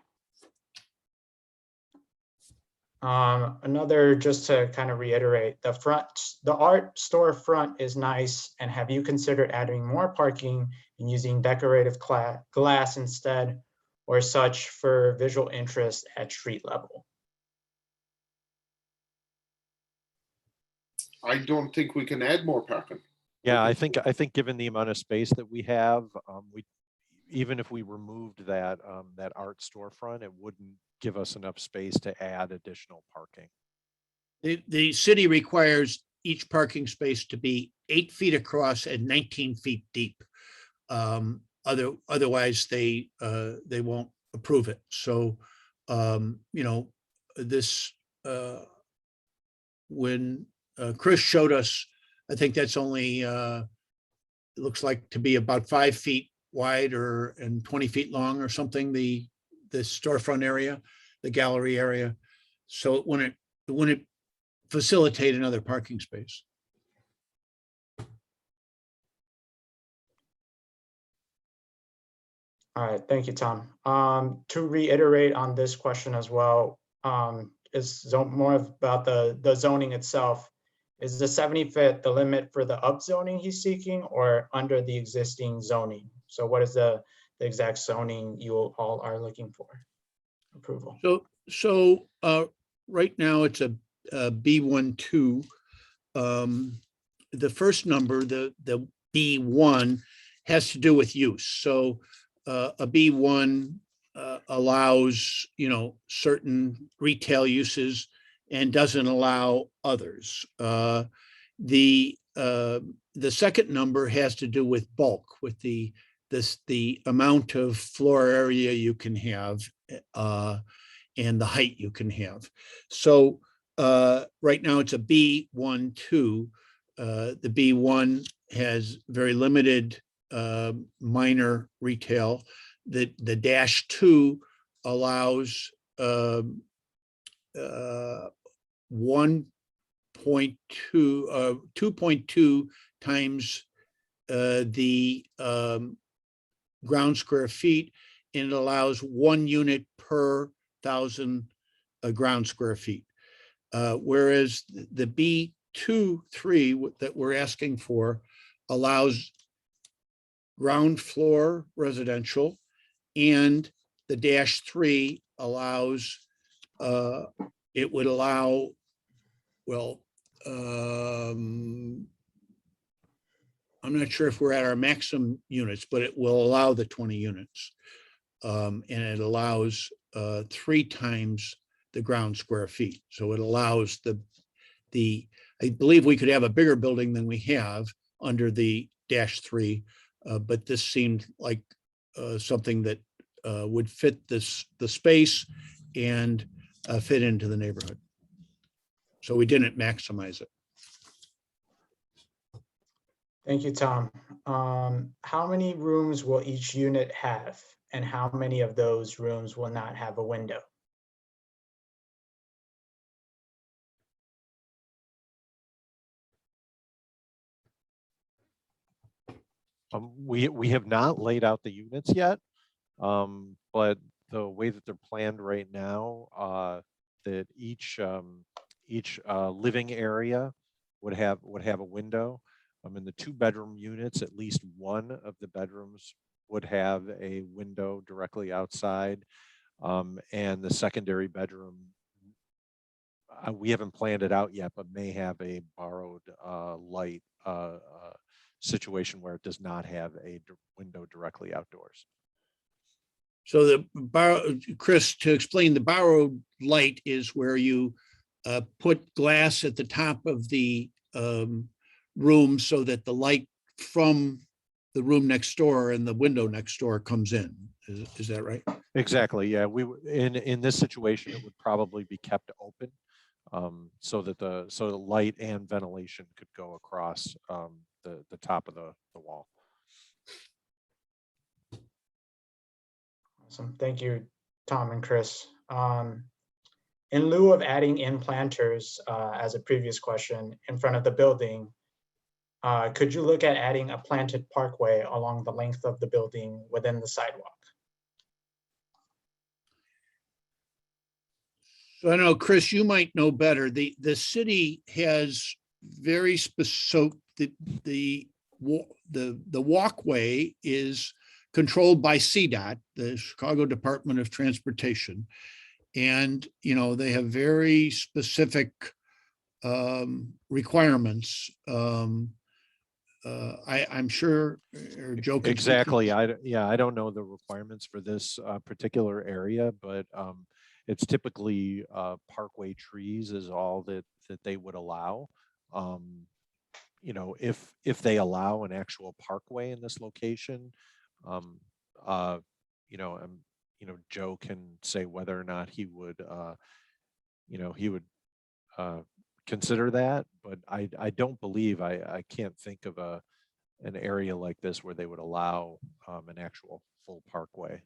Another, just to kind of reiterate, the art store front is nice. And have you considered adding more parking and using decorative glass instead or such for visual interest at street level? I don't think we can add more parking. Yeah, I think given the amount of space that we have, even if we removed that that art storefront, it wouldn't give us enough space to add additional parking. The city requires each parking space to be 8 feet across and 19 feet deep. Otherwise, they won't approve it. So, this when Chris showed us, I think that's only it looks like to be about 5 feet wide and 20 feet long or something. The storefront area, the gallery area. So it wouldn't facilitate another parking space. All right, thank you, Tom. To reiterate on this question as well, is more about the zoning itself. Is the 70 foot the limit for the upzoning he's seeking or under the existing zoning? So what is the exact zoning you all are looking for approval? So right now it's a B12. The first number, the B1, has to do with use. So a B1 allows certain retail uses and doesn't allow others. The second number has to do with bulk, with the the amount of floor area you can have and the height you can have. So right now it's a B1-2. The B1 has very limited minor retail. The -2 allows 2.2 times the ground square feet, and it allows 1 unit per 1,000 ground square feet. Whereas the B2-3 that we're asking for allows ground floor residential, and the -3 allows, it would allow, well, I'm not sure if we're at our maximum units, but it will allow the 20 units. And it allows 3 times the ground square feet. So it allows I believe we could have a bigger building than we have under the -3, but this seemed like something that would fit the space and fit into the neighborhood. So we didn't maximize it. Thank you, Tom. How many rooms will each unit have, and how many of those rooms will not have a window? We have not laid out the units yet, but the way that they're planned right now, that each living area would have a window. In the 2-bedroom units, at least one of the bedrooms would have a window directly outside, and the secondary bedroom, we haven't planned it out yet, but may have a borrowed light situation where it does not have a window directly outdoors. So Chris, to explain, the borrowed light is where you put glass at the top of the room so that the light from the room next door and the window next door comes in. Is that right? Exactly. Yeah. In this situation, it would probably be kept open, so that the light and ventilation could go across the top of the wall. Awesome. Thank you, Tom and Chris. In lieu of adding in planters, as a previous question, in front of the building, could you look at adding a planted parkway along the length of the building within the sidewalk? So I know, Chris, you might know better. The city has very specific, the walkway is controlled by CDOT, the Chicago Department of Transportation. And, they have very specific requirements. I'm sure, or Joe can speak to Exactly. this. I don't know the requirements for this particular area, but it's typically parkway trees is all that they would allow. If they allow an actual parkway in this location, Joe can say whether or not he would, consider that, but I don't believe, I can't think of an area like this where they would allow an actual full parkway.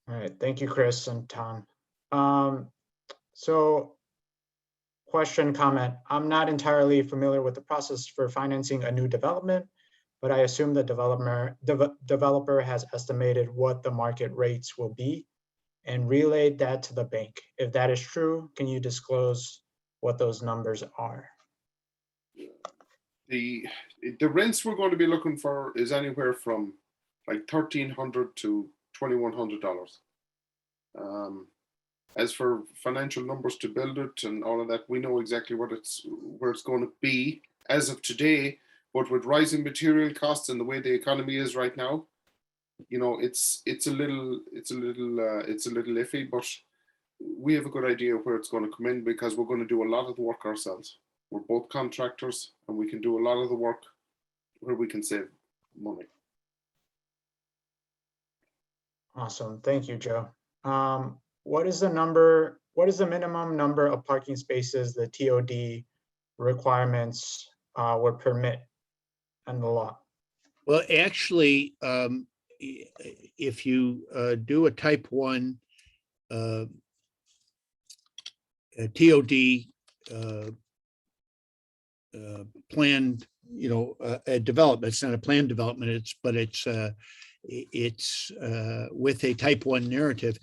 All right, thank you, Chris and Tom. So question, comment. I'm not entirely familiar with the process for financing a new development, but I assume the developer has estimated what the market rates will be and relayed that to the bank. If that is true, can you disclose what those numbers are? The rents we're going to be looking for is anywhere from like $1,300 to $2,100. As for financial numbers to build it and all of that, we know exactly where it's going to be as of today. But with rising material costs and the way the economy is right now, it's a little iffy. But we have a good idea where it's going to come in because we're going to do a lot of the work ourselves. We're both contractors and we can do a lot of the work where we can save money. Awesome. Thank you, Joe. What is the minimum number of parking spaces the TOD requirements would permit in the law? Well, actually, if you do a type 1 TOD planned, a development, it's not a planned development, it's with a type 1 narrative.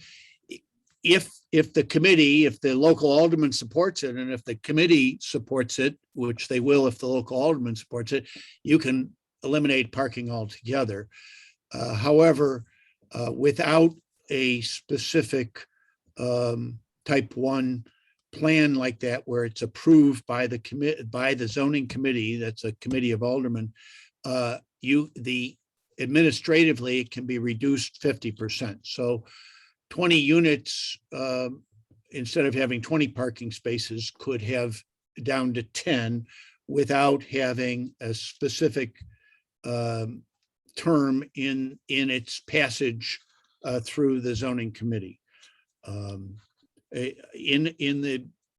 If the local alderman supports it, and if the committee supports it, which they will if the local alderman supports it, you can eliminate parking altogether. However, without a specific type 1 plan like that, where it's approved by the zoning committee, that's a committee of aldermen, administratively it can be reduced 50%. So 20 units, instead of having 20 parking spaces, could have down to 10 without having a specific term in its passage through the zoning committee. In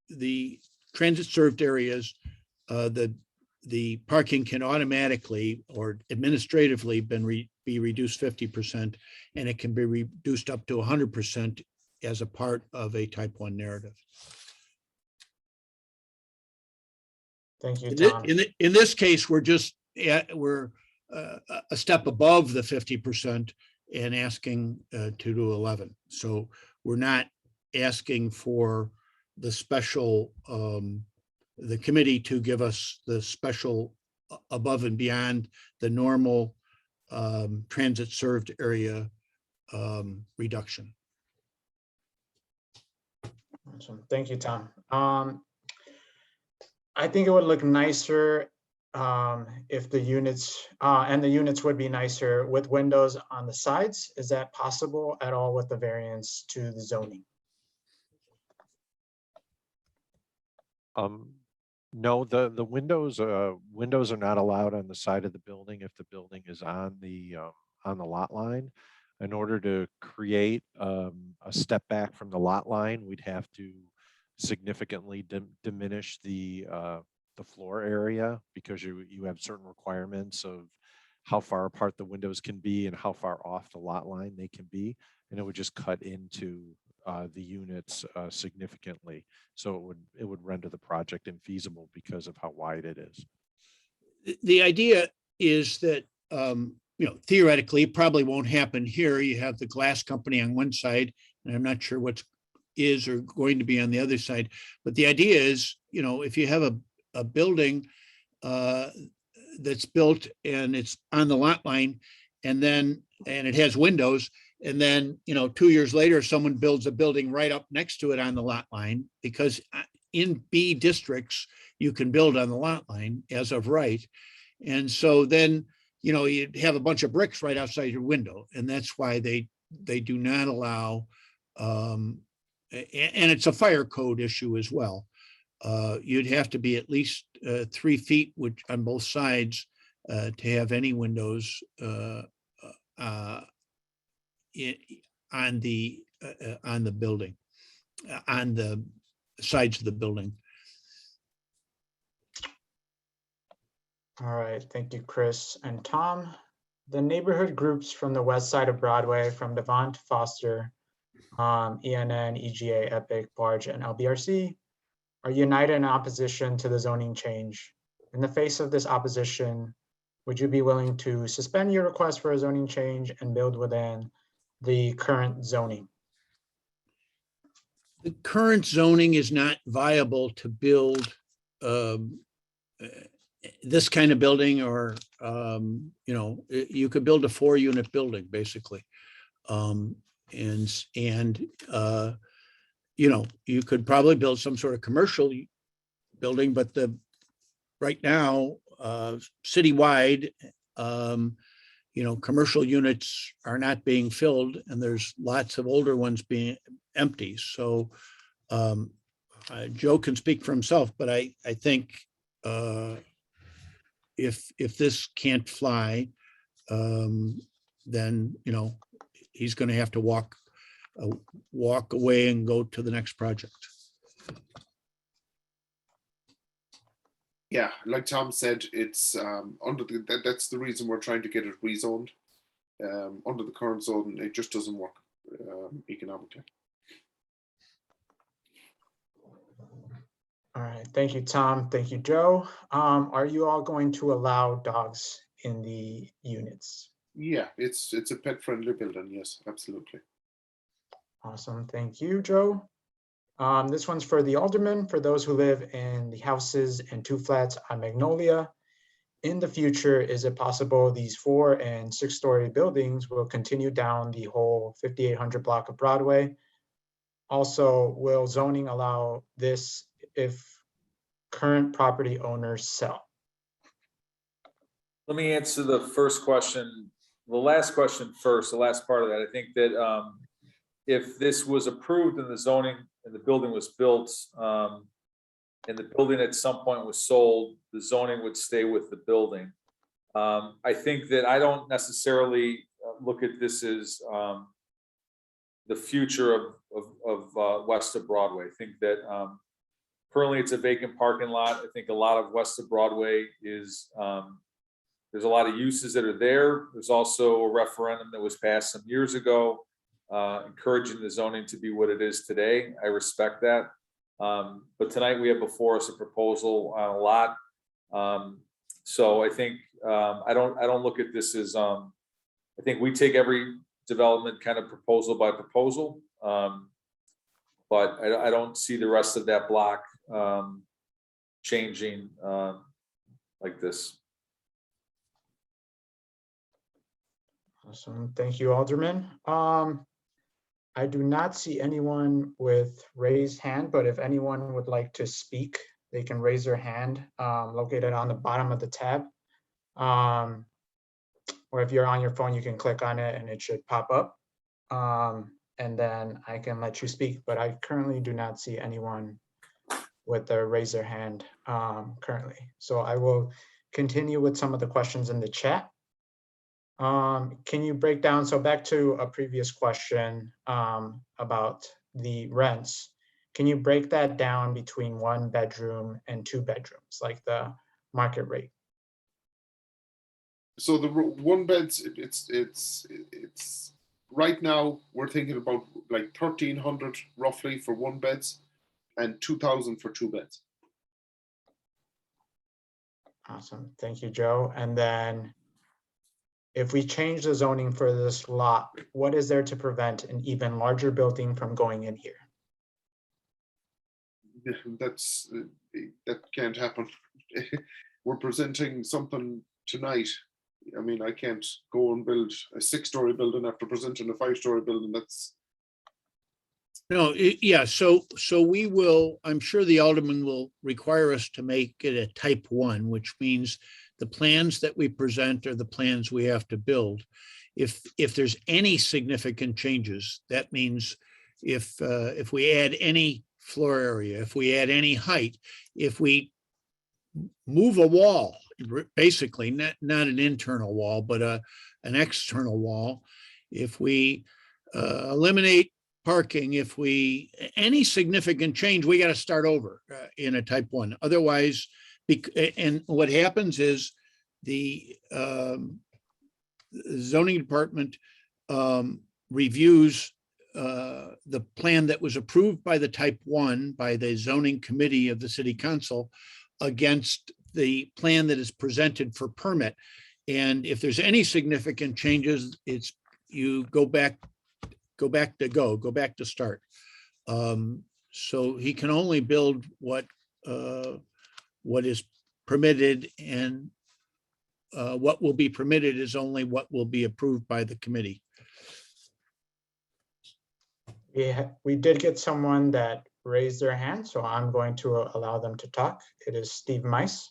the transit served areas, the parking can automatically or administratively be reduced 50%, and it can be reduced up to 100% as a part of a type 1 narrative. Thank you, Tom. In this case, we're a step above the 50% and asking to do 11. So we're not asking for the special, the committee to give us the special above and beyond the normal transit served area reduction. Awesome. Thank you, Tom. I think it would look nicer if the units, and the units would be nicer with windows on the sides. Is that possible at all with the variance to the zoning? No, the windows are not allowed on the side of the building if the building is on the lot line. In order to create a step back from the lot line, we'd have to significantly diminish the floor area, because you have certain requirements of how far apart the windows can be and how far off the lot line they can be, and it would just cut into the units significantly. So it would render the project infeasible because of how wide it is. The idea is that theoretically, it probably won't happen here. You have the glass company on one side, and I'm not sure what is or going to be on the other side. But the idea is, if you have a building that's built and it's on the lot line, and it has windows, and then 2 years later, someone builds a building right up next to it on the lot line, because in B districts, you can build on the lot line as of right. And so then, you'd have a bunch of bricks right outside your window. And that's why they do not allow, and it's a fire code issue as well. You'd have to be at least 3 feet on both sides to have any windows on the building, on the sides of the building. All right, thank you, Chris and Tom. The neighborhood groups from the west side of Broadway, from Devon to Foster, ENN, EGA, EPIC, Barge, and LBRC, are united in opposition to the zoning change. In the face of this opposition, would you be willing to suspend your request for a zoning change and build within the current zoning? The current zoning is not viable to build this kind of building, or you could build a 4-unit building basically, you could probably build some sort of commercial building, but right now citywide, commercial units are not being filled, and there's lots of older ones being empty. So Joe can speak for himself, but I think if this can't fly, then, he's going to have to walk away and go to the next project. Yeah, like Tom said, it's that's the reason we're trying to get it rezoned. Under the current zone, it just doesn't work economically. All right, thank you, Tom. Thank you, Joe. Are you all going to allow dogs in the units? Yeah, it's a pet-friendly building. Yes, absolutely. Awesome, thank you, Joe. This one's for the alderman, for those who live in the houses and 2 flats on Magnolia. In the future, is it possible these 4- and 6-story buildings will continue down the whole 5800 block of Broadway? Also, will zoning allow this if current property owners sell? Let me answer the first question, the last question first, the last part of that. I think that if this was approved and the zoning and the building was built, and the building at some point was sold, the zoning would stay with the building. I think that I don't necessarily look at this as the future of west of Broadway. I think that currently it's a vacant parking lot. I think a lot of west of Broadway is, there's a lot of uses that are there. There's also a referendum that was passed some years ago, encouraging the zoning to be what it is today. I respect that. But tonight we have before us a proposal on a lot. So I think I don't look at this as I think we take every development kind of proposal by proposal. But I don't see the rest of that block changing like this. Awesome, thank you, Alderman. I do not see anyone with raised hand, but if anyone would like to speak, they can raise their hand, located on the bottom of the tab. Or if you're on your phone, you can click on it and it should pop up. And then I can let you speak, but I currently do not see anyone with a raise their hand currently. So I will continue with some of the questions in the chat. Can you break down, so back to a previous question about the rents, can you break that down between 1 bedroom and 2 bedrooms, like the market rate? So the 1 beds, it's right now we're thinking about like 1,300 roughly for 1 beds and 2,000 for 2 beds. Awesome, thank you, Joe. And then if we change the zoning for this lot, what is there to prevent an even larger building from going in here? That can't happen. We're presenting something tonight. I mean, I can't go and build a 6-story building after presenting a 5-story building. That's No, yeah, so we will, I'm sure the alderman will require us to make it a type 1, which means the plans that we present are the plans we have to build. If there's any significant changes, that means if we add any floor area, if we add any height, if we move a wall, basically not an internal wall, but an external wall, if we eliminate parking, if we any significant change, we got to start over in a type 1. Otherwise, and what happens is the zoning department reviews the plan that was approved by the type 1 by the zoning committee of the city council against the plan that is presented for permit. And if there's any significant changes, it's you go back to start. So he can only build what is permitted, and what will be permitted is only what will be approved by the committee. Yeah, we did get someone that raised their hand, so I'm going to allow them to talk. It is Steve Mice.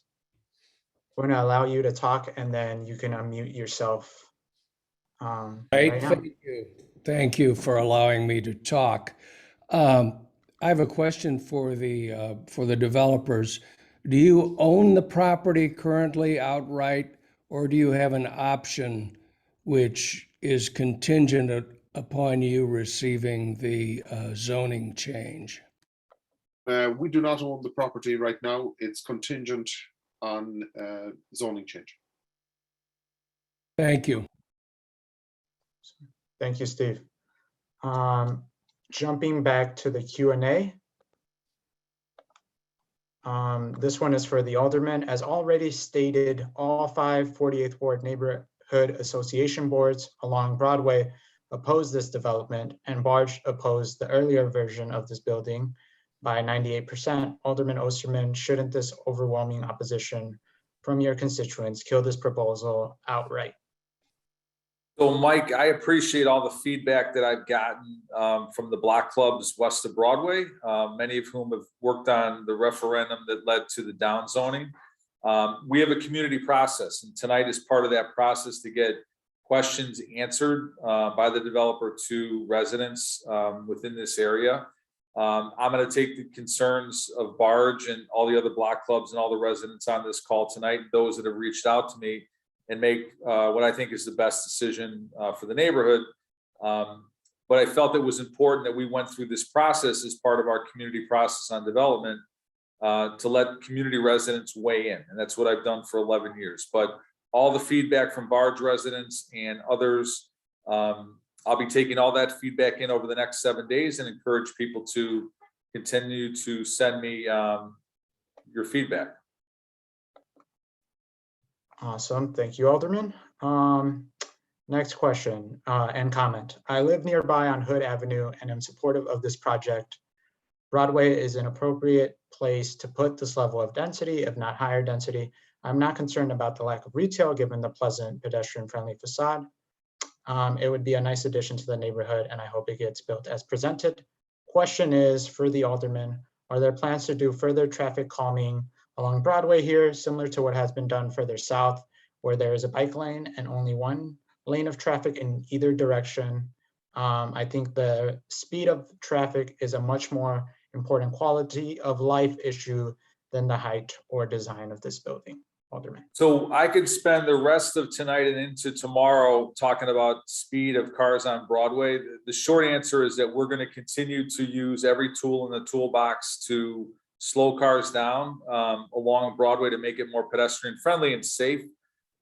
We're going to allow you to talk, and then you can unmute yourself. Right, thank you. Thank you for allowing me to talk. I have a question for the developers. do you own the property currently outright, or do you have an option which is contingent upon you receiving the zoning change? We do not own the property right now. It's contingent on zoning change. Thank you. Thank you, Steve. Jumping back to the Q&A. This one is for the alderman. As already stated, all 5 48th Ward Neighborhood Association boards along Broadway oppose this development, and Barge opposed the earlier version of this building by 98%. Alderman Osterman, shouldn't this overwhelming opposition from your constituents kill this proposal outright? So Mike, I appreciate all the feedback that I've gotten from the block clubs west of Broadway, many of whom have worked on the referendum that led to the downzoning. We have a community process, and tonight is part of that process to get questions answered by the developer to residents within this area. I'm going to take the concerns of Barge and all the other block clubs and all the residents on this call tonight, those that have reached out to me, and make what I think is the best decision for the neighborhood. But I felt it was important that we went through this process as part of our community process on development to let community residents weigh in. And that's what I've done for 11 years. But all the feedback from Barge residents and others, I'll be taking all that feedback in over the next 7 days and encourage people to continue to send me your feedback. Awesome. Thank you, Alderman. Next question and comment. I live nearby on Hood Avenue and am supportive of this project. Broadway is an appropriate place to put this level of density, if not higher density. I'm not concerned about the lack of retail given the pleasant pedestrian-friendly facade. It would be a nice addition to the neighborhood, and I hope it gets built as presented. Question is for the alderman, are there plans to do further traffic calming along Broadway here, similar to what has been done further south, where there is a bike lane and only one lane of traffic in either direction? I think the speed of traffic is a much more important quality of life issue than the height or design of this building. Alderman. So I could spend the rest of tonight and into tomorrow talking about speed of cars on Broadway. The short answer is that we're going to continue to use every tool in the toolbox to slow cars down along Broadway to make it more pedestrian friendly and safe.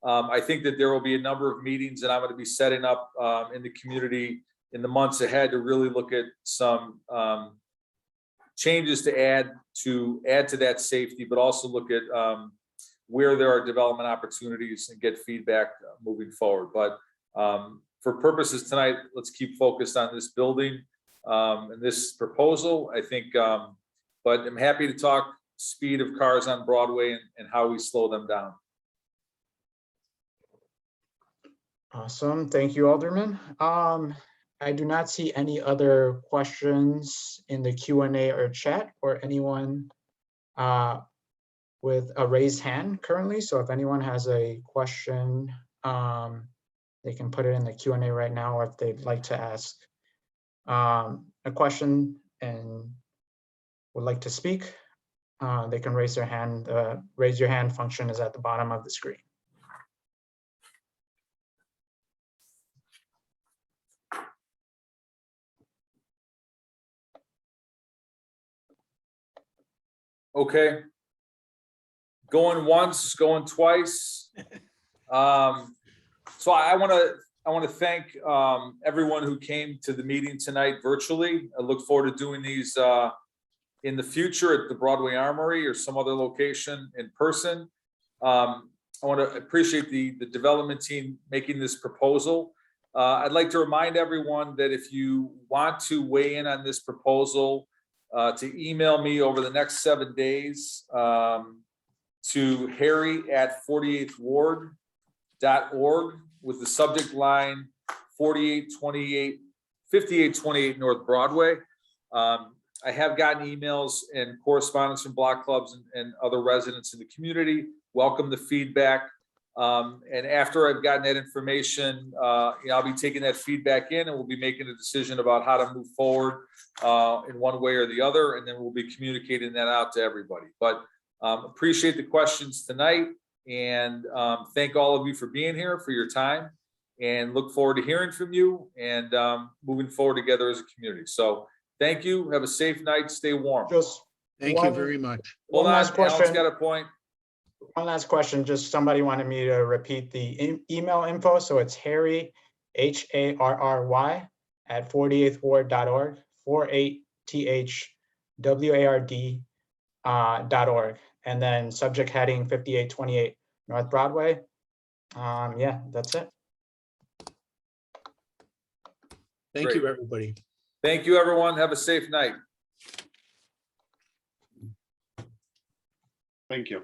I think that there will be a number of meetings that I'm going to be setting up in the community in the months ahead to really look at some changes to add to that safety, but also look at where there are development opportunities and get feedback moving forward. But for purposes tonight, let's keep focused on this building and this proposal. I think, but I'm happy to talk speed of cars on Broadway and how we slow them down. Awesome. Thank you, Alderman. I do not see any other questions in the Q&A or chat or anyone with a raised hand currently. So if anyone has a question, they can put it in the Q&A right now, or if they'd like to ask a question and would like to speak, they can raise their hand. Raise your hand function is at the bottom of the screen. Okay. Going once, going twice. So I want to thank everyone who came to the meeting tonight virtually. I look forward to doing these in the future at the Broadway Armory or some other location in person. I want to appreciate the development team making this proposal. I'd like to remind everyone that if you want to weigh in on this proposal, to email me over the next 7 days to harry@48thward.org with the subject line 5828 North Broadway. I have gotten emails and correspondence from block clubs and other residents in the community. Welcome the feedback. And after I've gotten that information, I'll be taking that feedback in and we'll be making a decision about how to move forward in one way or the other. And then we'll be communicating that out to everybody. But Appreciate the questions tonight, and thank all of you for being here, for your time, and look forward to hearing from you and moving forward together as a community. So thank you. Have a safe night. Stay warm. Just Thank you one- very much. Hold one on, last Alan's question. got a point. One last question, just somebody wanted me to repeat the email info, so it's Harry, HARRY, at 48thward.org, 48thward.org, and then subject heading 5828 North Broadway. Yeah, that's it. Thank you, everybody. Thank you, everyone. Have a safe night. Thank you.